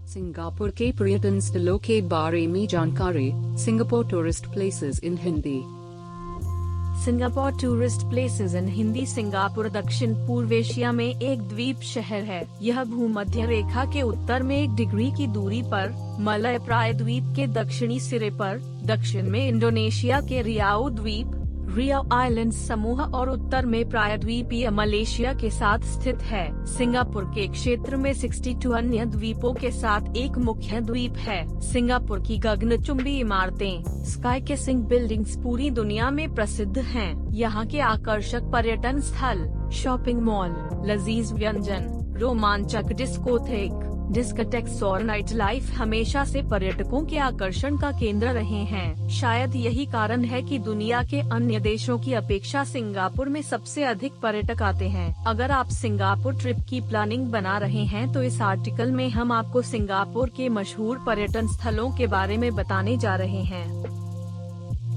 Singapore के पर्यटन स्थलों के बारे में जानकारी। Singapore tourist places in Hindi. Singapore tourist places in Hindi Singapore दक्षिण पूर्व एशिया में एक द्वीप शहर है। यह भूमध्य रेखा के उत्तर में 1 डिग्री की दूरी पर मलय प्रायद्वीप के दक्षिणी सिरे पर, दक्षिण में इंडोनेशिया के रियाओ द्वीप रियाओ आइलैंड्स समूह और उत्तर में प्रायद्वीपीय मलेशिया के साथ स्थित है। सिंगापुर के क्षेत्र में 62 अन्य द्वीपों के साथ एक मुख्य द्वीप है। सिंगापुर की गगनचुंबी इमारतें स्काई किसिंग बिल्डिंग्स पूरी दुनिया में प्रसिद्ध हैं। यहाँ के आकर्षक पर्यटन स्थल, शॉपिंग मॉल, लजीज व्यंजन, रोमांचक डिस्कोटेक्स और नाइट लाइफ हमेशा से पर्यटकों के आकर्षण का केंद्र रहे हैं। शायद यही कारण है कि दुनिया के अन्य देशों की अपेक्षा सिंगापुर में सबसे अधिक पर्यटक आते हैं। अगर आप सिंगापुर ट्रिप की प्लानिंग बना रहे हैं तो इस आर्टिकल में हम आपको सिंगापुर के मशहूर पर्यटन स्थलों के बारे में बताने जा रहे हैं।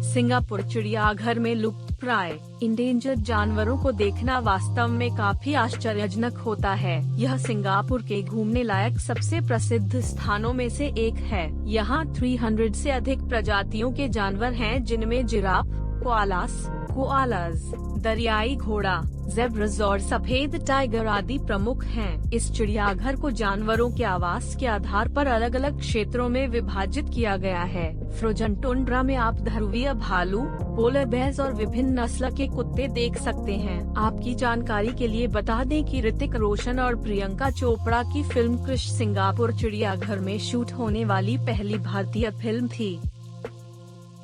सिंगापुर चिड़ियाघर में लुप्त प्राय इंडेंजर्ड जानवरों को देखना वास्तव में काफी आश्चर्यजनक होता है। यह सिंगापुर के घूमने लायक सबसे प्रसिद्ध स्थानों में से एक है। यहाँ 300 से अधिक प्रजातियों के जानवर हैं, जिनमें जिराफ, कोआलास, दरियाई घोड़ा, ज़ेब्रास और सफेद टाइगर आदि प्रमुख हैं। इस चिड़ियाघर को जानवरों के आवास के आधार पर अलग अलग क्षेत्रों में विभाजित किया गया है। फ्रोजन टुंड्रा में आप ध्रुवीय भालू, पोलर बेयर्स और विभिन्न नस्ल के कुत्ते देख सकते हैं। आपकी जानकारी के लिए बता दें कि ऋतिक रोशन और प्रियंका चोपड़ा की फिल्म क्रिश सिंगापुर चिड़ियाघर में शूट होने वाली पहली भारतीय फिल्म थी।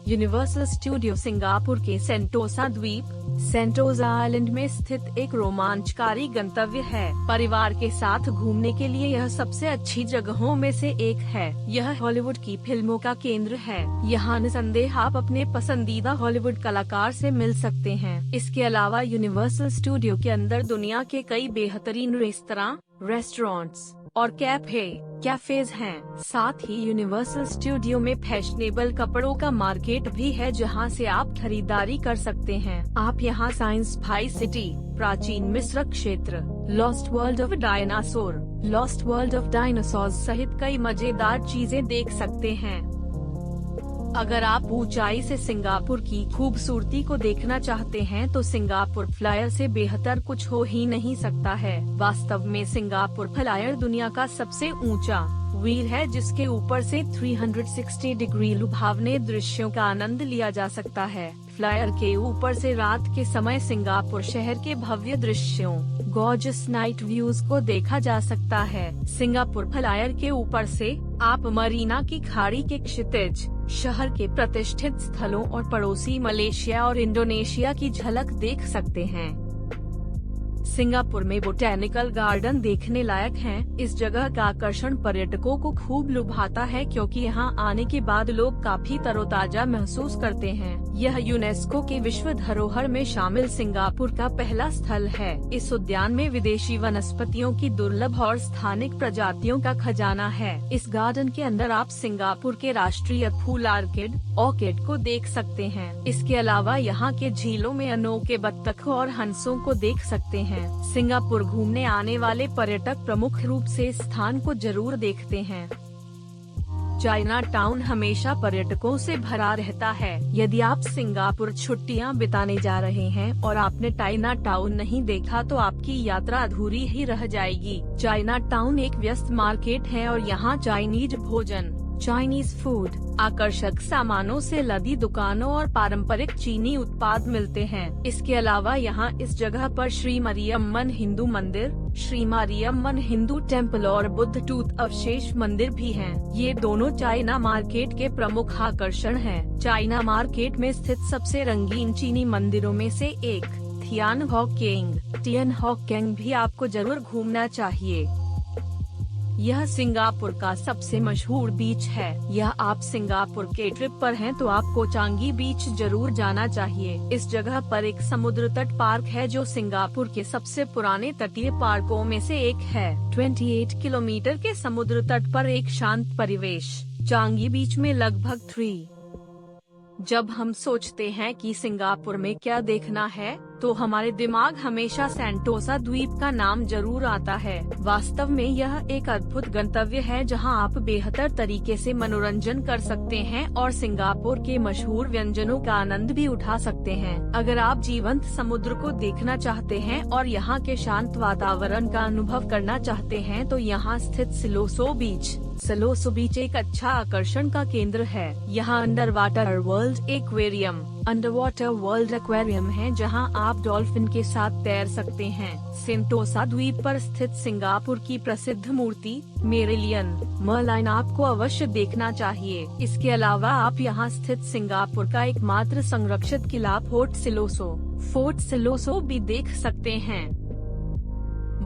यूनिवर्सल स्टूडियो सिंगापुर के सेंटोसा द्वीप सेंटोसा आइलैंड में स्थित एक रोमांचकारी गंतव्य है। परिवार के साथ घूमने के लिए यह सबसे अच्छी जगहों में से एक है। यह हॉलीवुड की फिल्मों का केंद्र है। यहाँ निसंदेह आप अपने पसंदीदा हॉलीवुड कलाकार से मिल सकते हैं। इसके अलावा यूनिवर्सल स्टूडियो के अंदर दुनिया के कई बेहतरीन रेस्टोरेंट्स और कैफेज हैं। साथ ही यूनिवर्सल स्टूडियो में फैशनेबल कपड़ों का मार्केट भी है, जहां से आप खरीदारी कर सकते हैं। आप यहां साइंस फाई सिटी, प्राचीन मिस्र क्षेत्र, लॉस्ट वर्ल्ड ऑफ डायनासोर्स सहित कई मजेदार चीजें देख सकते हैं। अगर आप ऊंचाई से सिंगापुर की खूबसूरती को देखना चाहते हैं तो सिंगापुर फ्लायर से बेहतर कुछ हो ही नहीं सकता है। वास्तव में सिंगापुर फ्लायर दुनिया का सबसे ऊंचा व्हील है, जिसके ऊपर से 360 डिग्री लुभावने दृश्यों का आनंद लिया जा सकता है। फ्लायर के ऊपर से रात के समय सिंगापुर शहर के भव्य दृश्यों गॉर्जियस नाइट व्यूज को देखा जा सकता है। सिंगापुर फ्लायर के ऊपर से आप मरीना की खाड़ी के क्षितिज, शहर के प्रतिष्ठित स्थलों और पड़ोसी मलेशिया और इंडोनेशिया की झलक देख सकते हैं। सिंगापुर में बोटेनिकल गार्डन देखने लायक हैं। इस जगह का आकर्षण पर्यटकों को खूब लुभाता है, क्योंकि यहाँ आने के बाद लोग काफी तरोताजा महसूस करते हैं। यह यूनेस्को के विश्व धरोहर में शामिल सिंगापुर का पहला स्थल है। इस उद्यान में विदेशी वनस्पतियों की दुर्लभ और स्थानिक प्रजातियों का खजाना है। इस गार्डन के अंदर आप सिंगापुर के राष्ट्रीय फूल ऑर्किड को देख सकते हैं। इसके अलावा यहाँ के झीलों में अनोखे बत्तख और हंसों को देख सकते हैं। सिंगापुर घूमने आने वाले पर्यटक प्रमुख रूप से इस स्थान को जरूर देखते हैं। चाइना टाउन हमेशा पर्यटकों से भरा रहता है। यदि आप सिंगापुर छुट्टियां बिताने जा रहे हैं और आपने चाइना टाउन नहीं देखा तो आपकी यात्रा अधूरी ही रह जाएगी। चाइना टाउन एक व्यस्त मार्केट है और यहाँ चाइनीज फूड, आकर्षक सामानों से लदी दुकानों और पारंपरिक चीनी उत्पाद मिलते हैं। इसके अलावा यहाँ इस जगह पर श्री मरियम्मन हिंदू मंदिर, श्री मरियम्मन हिंदू टेम्पल और बुद्ध टूथ अवशेष मंदिर भी हैं। ये दोनों चाइना मार्केट के प्रमुख आकर्षण हैं। चाइना मार्केट में स्थित सबसे रंगीन चीनी मंदिरों में से एक टियनहॉक भी आपको जरूर घूमना चाहिए। यह सिंगापुर का सबसे मशहूर बीच है। यह आप सिंगापुर के ट्रिप पर हैं तो आपको चांगी बीच जरूर जाना चाहिए। इस जगह पर एक समुद्र तट पार्क है, जो सिंगापुर के सबसे पुराने तटीय पार्कों में से एक है। 28 किलोमीटर के समुद्र तट पर एक शांत परिवेश, चांगी बीच में लगभग जब हम सोचते हैं कि सिंगापुर में क्या देखना है, तो हमारे दिमाग हमेशा सेंटोसा द्वीप का नाम जरूर आता है। वास्तव में यह एक अद्भुत गंतव्य है जहां आप बेहतर तरीके से मनोरंजन कर सकते हैं और सिंगापुर के मशहूर व्यंजनों का आनंद भी उठा सकते हैं। अगर आप जीवंत समुद्र को देखना चाहते हैं और यहाँ के शांत वातावरण का अनुभव करना चाहते हैं, तो यहाँ स्थित सिलोसो बीच एक अच्छा आकर्षण का केंद्र है। यहाँ अंडर वाटर वर्ल्ड एक्वेरियम है जहाँ आप डॉल्फिन के साथ तैर सकते हैं। सेंटोसा द्वीप पर स्थित सिंगापुर की प्रसिद्ध मूर्ति मेरिलियन मर्लाइन आपको अवश्य देखना चाहिए। इसके अलावा आप यहाँ स्थित सिंगापुर का एकमात्र संरक्षित किला फोर्ट सिलोसो भी देख सकते हैं।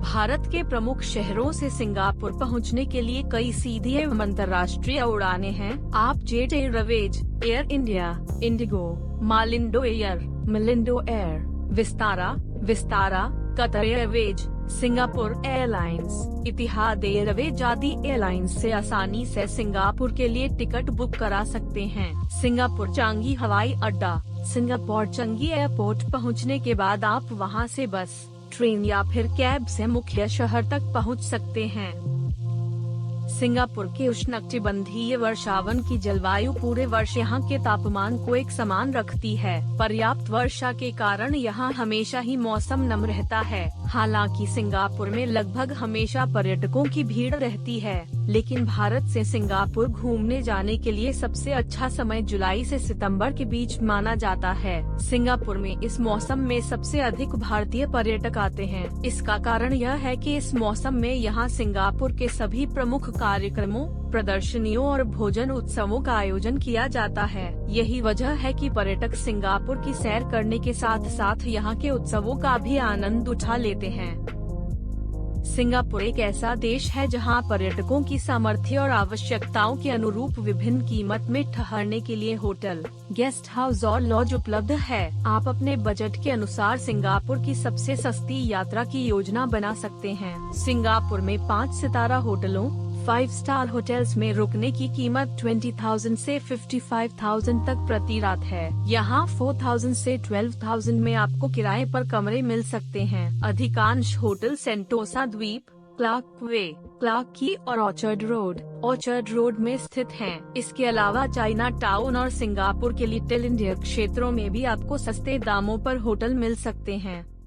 भारत के प्रमुख शहरों से सिंगापुर पहुंचने के लिए कई सीधी एवं अंतर्राष्ट्रीय उड़ानें हैं। आप Jet Airways, Air India, IndiGo, Malindo Air, Vistara, Qatar Airways, Singapore Airlines, Etihad Airways आदि एयरलाइंस से आसानी से सिंगापुर के लिए टिकट बुक करा सकते हैं। सिंगापुर चांगी हवाई अड्डा। सिंगापुर चांगी एयरपोर्ट पहुंचने के बाद आप वहां से बस, ट्रेन या फिर कैब से मुख्य शहर तक पहुंच सकते हैं। सिंगापुर के उष्णकटिबंधीय वर्षावन की जलवायु पूरे वर्ष यहाँ के तापमान को एक समान रखती है। पर्याप्त वर्षा के कारण यहाँ हमेशा ही मौसम नम रहता है। हालांकि सिंगापुर में लगभग हमेशा पर्यटकों की भीड़ रहती है, लेकिन भारत से सिंगापुर घूमने जाने के लिए सबसे अच्छा समय जुलाई से सितंबर के बीच माना जाता है। सिंगापुर में इस मौसम में सबसे अधिक भारतीय पर्यटक आते हैं। इसका कारण यह है कि इस मौसम में यहाँ सिंगापुर के सभी प्रमुख कार्यक्रमों, प्रदर्शनियों और भोजन उत्सवों का आयोजन किया जाता है। यही वजह है कि पर्यटक सिंगापुर की सैर करने के साथ साथ यहाँ के उत्सवों का भी आनंद उठा लेते हैं। सिंगापुर एक ऐसा देश है जहां पर्यटकों की सामर्थ्य और आवश्यकताओं के अनुरूप विभिन्न कीमत में ठहरने के लिए होटल, गेस्ट हाउस और लॉज उपलब्ध है। आप अपने बजट के अनुसार सिंगापुर की सबसे सस्ती यात्रा की योजना बना सकते हैं। सिंगापुर में 5 सितारा होटलों, 5 स्टार होटल्स में रुकने की कीमत 20,000 से 55,000 तक प्रति रात है। यहाँ 4,000 से 12,000 में आपको किराए पर कमरे मिल सकते हैं। अधिकांश होटल सेंटोसा द्वीप, क्लार्क की और ऑर्चर्ड रोड में स्थित हैं। इसके अलावा चाइना टाउन और सिंगापुर के लिटिल इंडिया क्षेत्रों में भी आपको सस्ते दामों पर होटल मिल सकते हैं।